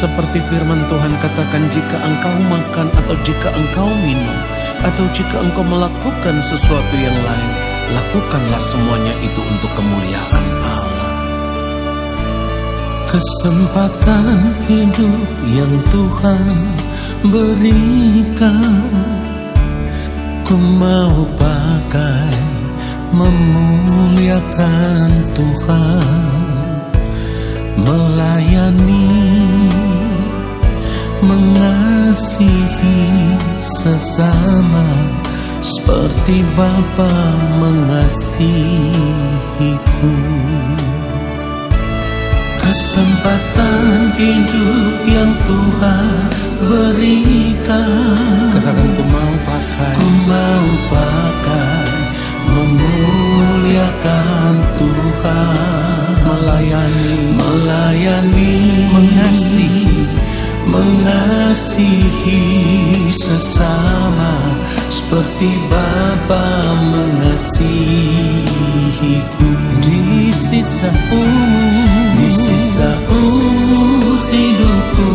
Seperti firman Tuhan katakan, jika engkau makan atau jika engkau minum atau jika engkau melakukan sesuatu yang lain, lakukanlah semuanya itu untuk kemuliaan Allah. Kesempatan hidup yang Tuhan berikan, ku mau pakai memuliakan Tuhan, melayani, mengasihi sesama seperti Bapa mengasihiku. Kesempatan hidup yang Tuhan berikan, Katakan, ku mau pakai memuliakan Tuhan, melayani, mengasihi sesama seperti Bapa mengasihiku. Di sisa umur hidupku,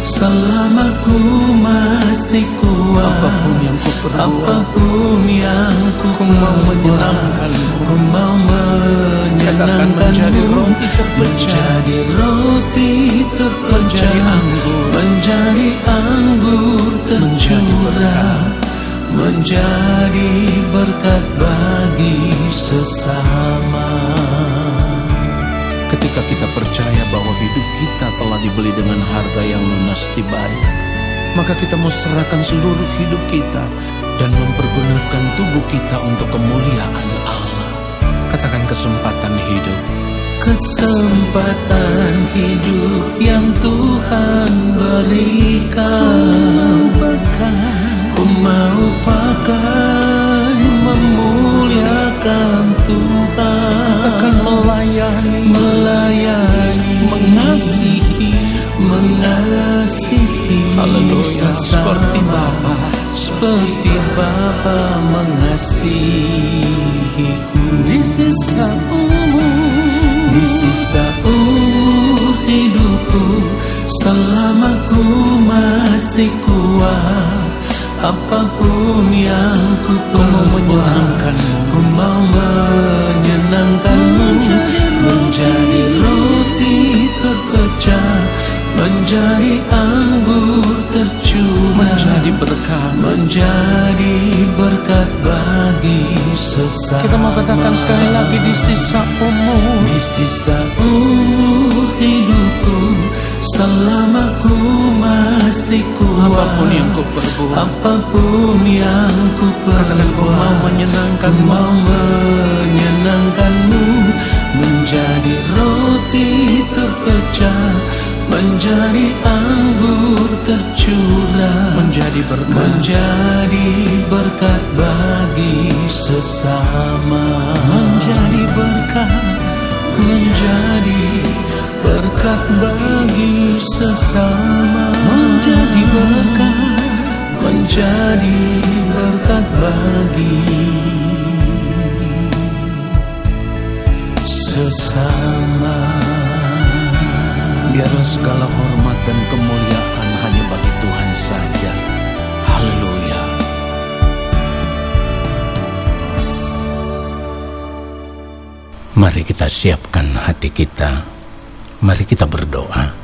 selama ku masih kuat, apapun yang ku perlu, mau menyenangkanmu. ku mau menyenangkanmu. Menjadi roti terpecah, menjadi anggur tercurah, menjadi berkat bagi sesama. Ketika kita percaya bahwa hidup kita telah dibeli dengan harga yang lunas dibayar, maka kita mau serahkan seluruh hidup kita dan mempergunakan tubuh kita untuk kemuliaan Allah. Katakan, kesempatan hidup. Kesempatan hidup yang Tuhan berikan, ku mau pakai memuliakan Tuhan. Katakan, melayani, mengasihi Haleluya, seperti Bapa mengasihiku. Di sisa umur hidupku, selama ku masih kuat, apapun yang ku perbuat, ku mau menyenangkanmu. Menjadi roti terpecah, menjadi anggur tercurah, menjadi berkat bagi sesama. Kita mau katakan sekali lagi, di sisa umur hidupku, selama ku masih kuat, apapun yang ku perbuat, katakan, ku mau menyenangkanmu. Menjadi roti terpecah, menjadi anggur tercurah, menjadi berkat bagi sesama. Menjadi berkat bagi sesama. Menjadi berkat bagi sesama. Biarlah segala hormat dan kemuliaan hanya bagi Tuhan saja. Haleluya. Mari kita siapkan hati kita. Mari kita berdoa.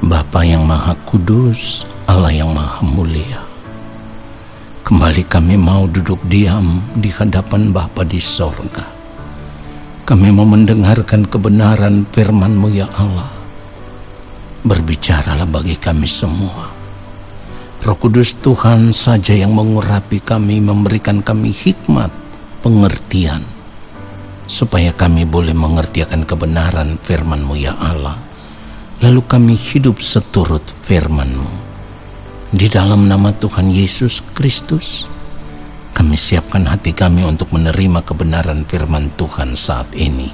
Bapa yang Maha Kudus, Allah yang Maha Mulia, kembali kami mau duduk diam di hadapan Bapa di sorga. Kami mau mendengarkan kebenaran firman-Mu ya Allah. Berbicaralah bagi kami semua. Roh Kudus Tuhan saja yang mengurapi kami, memberikan kami hikmat, pengertian, supaya kami boleh mengerti akan kebenaran firman-Mu ya Allah. Lalu kami hidup seturut firman-Mu. Di dalam nama Tuhan Yesus Kristus, kami siapkan hati kami untuk menerima kebenaran firman Tuhan saat ini.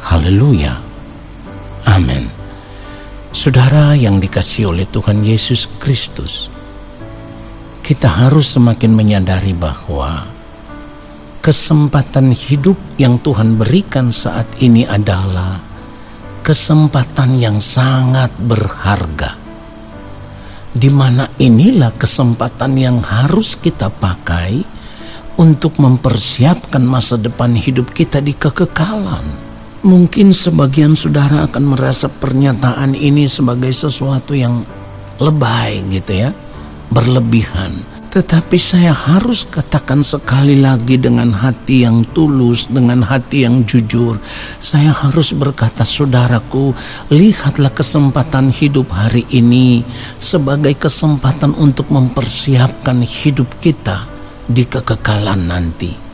Haleluya. Amin. Saudara yang dikasihi oleh Tuhan Yesus Kristus, kita harus semakin menyadari bahwa kesempatan hidup yang Tuhan berikan saat ini adalah kesempatan yang sangat berharga, di mana inilah kesempatan yang harus kita pakai untuk mempersiapkan masa depan hidup kita di kekekalan. Mungkin sebagian saudara akan merasa pernyataan ini sebagai sesuatu yang lebay gitu ya, berlebihan. Tetapi saya harus katakan sekali lagi dengan hati yang tulus, dengan hati yang jujur. Saya harus berkata, saudaraku, lihatlah kesempatan hidup hari ini sebagai kesempatan untuk mempersiapkan hidup kita di kekekalan nanti.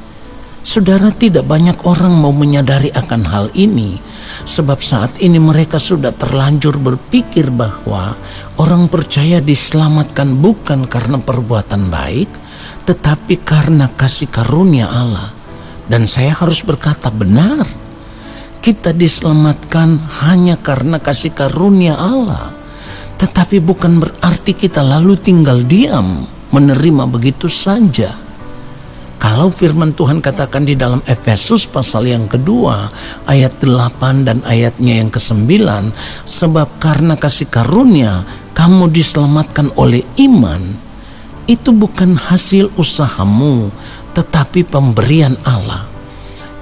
Saudara, tidak banyak orang mau menyadari akan hal ini, sebab saat ini mereka sudah terlanjur berpikir bahwa orang percaya diselamatkan bukan karena perbuatan baik, tetapi karena kasih karunia Allah. Dan saya harus berkata, benar, kita diselamatkan hanya karena kasih karunia Allah, tetapi bukan berarti kita lalu tinggal diam menerima begitu saja. Kalau firman Tuhan katakan di dalam Efesus pasal yang kedua ayat 8 dan ayatnya yang ke-9, sebab karena kasih karunia kamu diselamatkan oleh iman, itu bukan hasil usahamu tetapi pemberian Allah.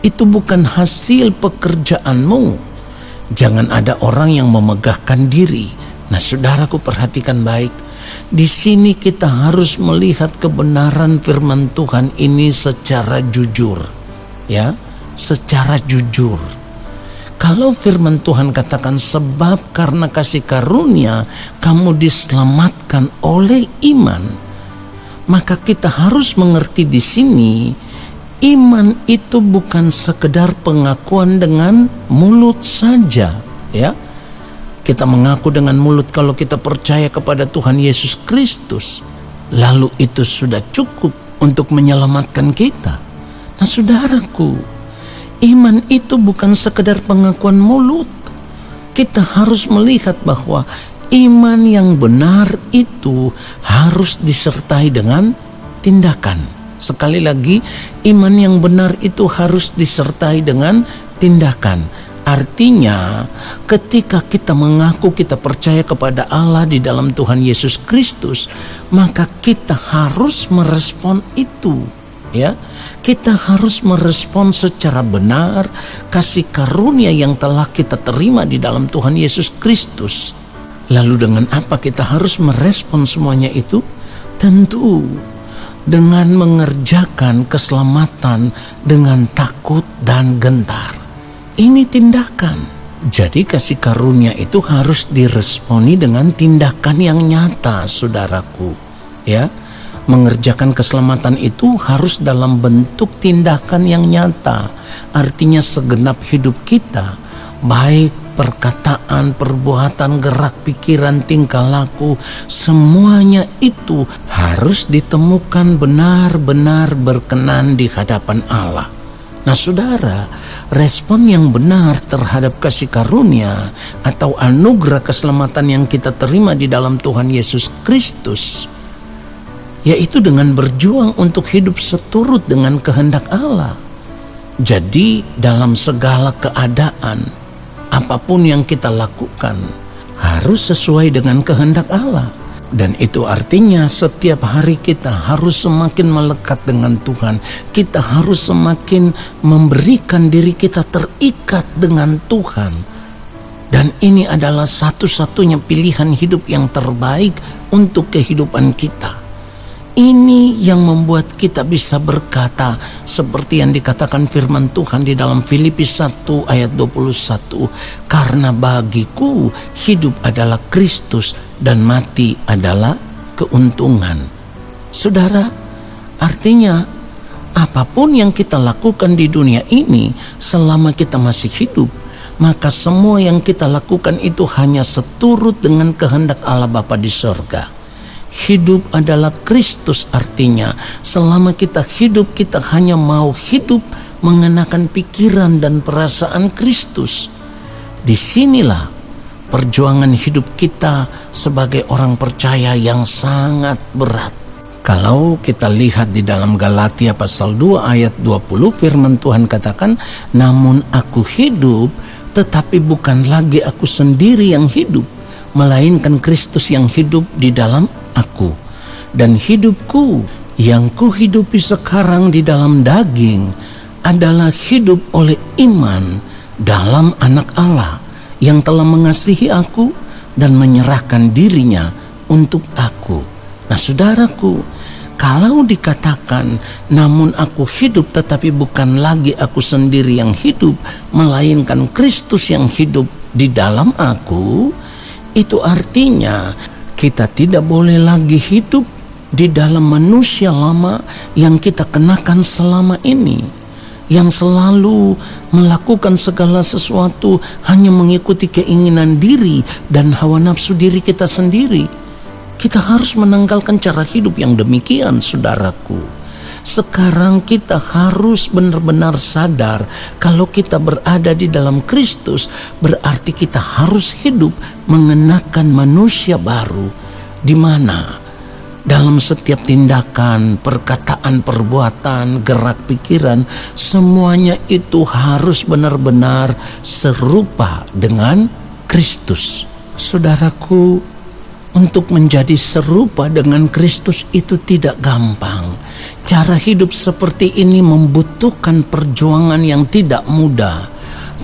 Itu bukan hasil pekerjaanmu. Jangan ada orang yang memegahkan diri. Nah, saudaraku, perhatikan baik. Di sini kita harus melihat kebenaran firman Tuhan ini secara jujur, ya, secara jujur. Kalau firman Tuhan katakan sebab karena kasih karunia kamu diselamatkan oleh iman, maka kita harus mengerti di sini iman itu bukan sekedar pengakuan dengan mulut saja, ya. Kita mengaku dengan mulut kalau kita percaya kepada Tuhan Yesus Kristus, lalu itu sudah cukup untuk menyelamatkan kita. Nah, saudaraku, iman itu bukan sekedar pengakuan mulut. Kita harus melihat bahwa iman yang benar itu harus disertai dengan tindakan. Sekali lagi, iman yang benar itu harus disertai dengan tindakan. Artinya, ketika kita mengaku kita percaya kepada Allah di dalam Tuhan Yesus Kristus, maka kita harus merespon itu, ya. Kita harus merespon secara benar kasih karunia yang telah kita terima di dalam Tuhan Yesus Kristus. Lalu dengan apa kita harus merespon semuanya itu? Tentu dengan mengerjakan keselamatan dengan takut dan gentar. Ini tindakan. Jadi kasih karunia itu harus diresponi dengan tindakan yang nyata, saudaraku. Ya, mengerjakan keselamatan itu harus dalam bentuk tindakan yang nyata. Artinya segenap hidup kita, baik perkataan, perbuatan, gerak, pikiran, tingkah laku, semuanya itu harus ditemukan benar-benar berkenan di hadapan Allah. Nah, saudara, respon yang benar terhadap kasih karunia atau anugerah keselamatan yang kita terima di dalam Tuhan Yesus Kristus, yaitu dengan berjuang untuk hidup seturut dengan kehendak Allah. Jadi, dalam segala keadaan, apapun yang kita lakukan harus sesuai dengan kehendak Allah. Dan itu artinya setiap hari kita harus semakin melekat dengan Tuhan. Kita harus semakin memberikan diri kita terikat dengan Tuhan. Dan ini adalah satu-satunya pilihan hidup yang terbaik untuk kehidupan kita. Ini yang membuat kita bisa berkata seperti yang dikatakan firman Tuhan di dalam Filipi 1 ayat 21, karena bagiku hidup adalah Kristus dan mati adalah keuntungan. Saudara, artinya apapun yang kita lakukan di dunia ini selama kita masih hidup, maka semua yang kita lakukan itu hanya seturut dengan kehendak Allah Bapa di sorga. Hidup adalah Kristus, artinya selama kita hidup, kita hanya mau hidup mengenakan pikiran dan perasaan Kristus. Disinilah perjuangan hidup kita sebagai orang percaya yang sangat berat. Kalau kita lihat di dalam Galatia pasal 2 ayat 20, firman Tuhan katakan, namun aku hidup tetapi bukan lagi aku sendiri yang hidup, melainkan Kristus yang hidup di dalam aku. Dan hidupku yang kuhidupi sekarang di dalam daging adalah hidup oleh iman dalam Anak Allah yang telah mengasihi aku dan menyerahkan dirinya untuk aku. Nah saudaraku, kalau dikatakan namun aku hidup tetapi bukan lagi aku sendiri yang hidup, melainkan Kristus yang hidup di dalam aku, itu artinya kita tidak boleh lagi hidup di dalam manusia lama yang kita kenakan selama ini, yang selalu melakukan segala sesuatu hanya mengikuti keinginan diri dan hawa nafsu diri kita sendiri. Kita harus menanggalkan cara hidup yang demikian, saudaraku. Sekarang kita harus benar-benar sadar kalau kita berada di dalam Kristus, berarti kita harus hidup mengenakan manusia baru, di mana dalam setiap tindakan, perkataan, perbuatan, gerak pikiran, semuanya itu harus benar-benar serupa dengan Kristus. Saudaraku, untuk menjadi serupa dengan Kristus itu tidak gampang. Cara hidup seperti ini membutuhkan perjuangan yang tidak mudah.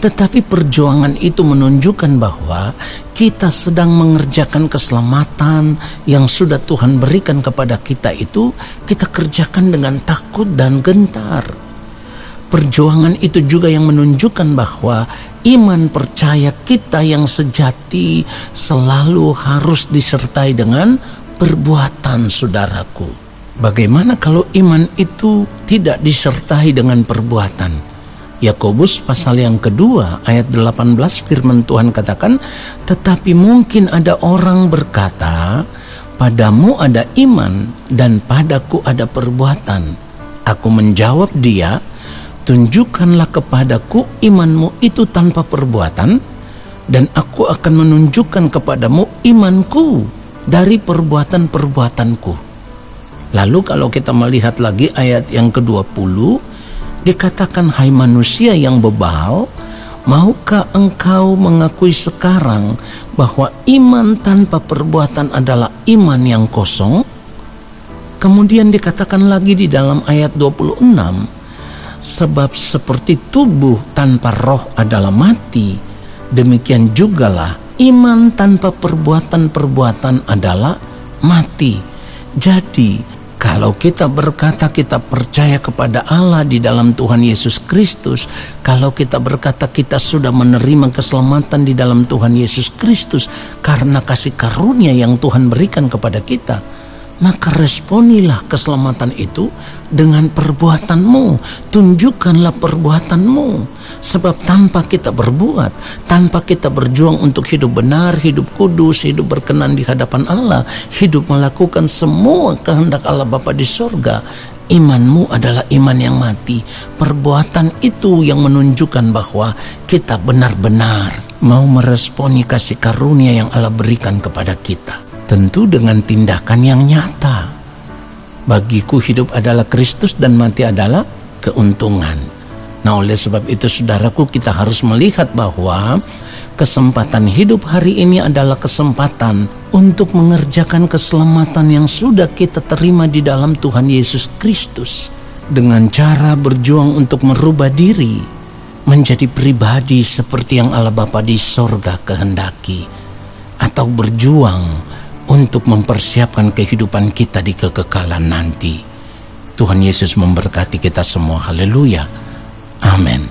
Tetapi perjuangan itu menunjukkan bahwa kita sedang mengerjakan keselamatan yang sudah Tuhan berikan kepada kita itu, kita kerjakan dengan takut dan gentar. Perjuangan itu juga yang menunjukkan bahwa iman percaya kita yang sejati selalu harus disertai dengan perbuatan, saudaraku. Bagaimana kalau iman itu tidak disertai dengan perbuatan? Yakobus pasal yang kedua ayat 18 firman Tuhan katakan, tetapi mungkin ada orang berkata, padamu ada iman dan padaku ada perbuatan. Aku menjawab dia, tunjukkanlah kepadaku imanmu itu tanpa perbuatan, dan aku akan menunjukkan kepadamu imanku dari perbuatan-perbuatanku. Lalu kalau kita melihat lagi ayat yang ke-20, dikatakan, hai manusia yang bebal, maukah engkau mengakui sekarang bahwa iman tanpa perbuatan adalah iman yang kosong? Kemudian dikatakan lagi di dalam ayat 26, sebab seperti tubuh tanpa roh adalah mati, demikian jugalah iman tanpa perbuatan-perbuatan adalah mati. Jadi kalau kita berkata kita percaya kepada Allah di dalam Tuhan Yesus Kristus, kalau kita berkata kita sudah menerima keselamatan di dalam Tuhan Yesus Kristus karena kasih karunia yang Tuhan berikan kepada kita, maka responilah keselamatan itu dengan perbuatanmu. Tunjukkanlah perbuatanmu. Sebab tanpa kita berbuat, tanpa kita berjuang untuk hidup benar, hidup kudus, hidup berkenan di hadapan Allah, hidup melakukan semua kehendak Allah Bapa di sorga, imanmu adalah iman yang mati. Perbuatan itu yang menunjukkan bahwa kita benar-benar mau meresponi kasih karunia yang Allah berikan kepada kita. Tentu dengan tindakan yang nyata. Bagiku hidup adalah Kristus dan mati adalah keuntungan. Nah oleh sebab itu saudaraku, kita harus melihat bahwa kesempatan hidup hari ini adalah kesempatan untuk mengerjakan keselamatan yang sudah kita terima di dalam Tuhan Yesus Kristus, dengan cara berjuang untuk merubah diri menjadi pribadi seperti yang Allah Bapa di sorga kehendaki, atau berjuang untuk mempersiapkan kehidupan kita di kekekalan nanti. Tuhan Yesus memberkati kita semua. Haleluya. Amin.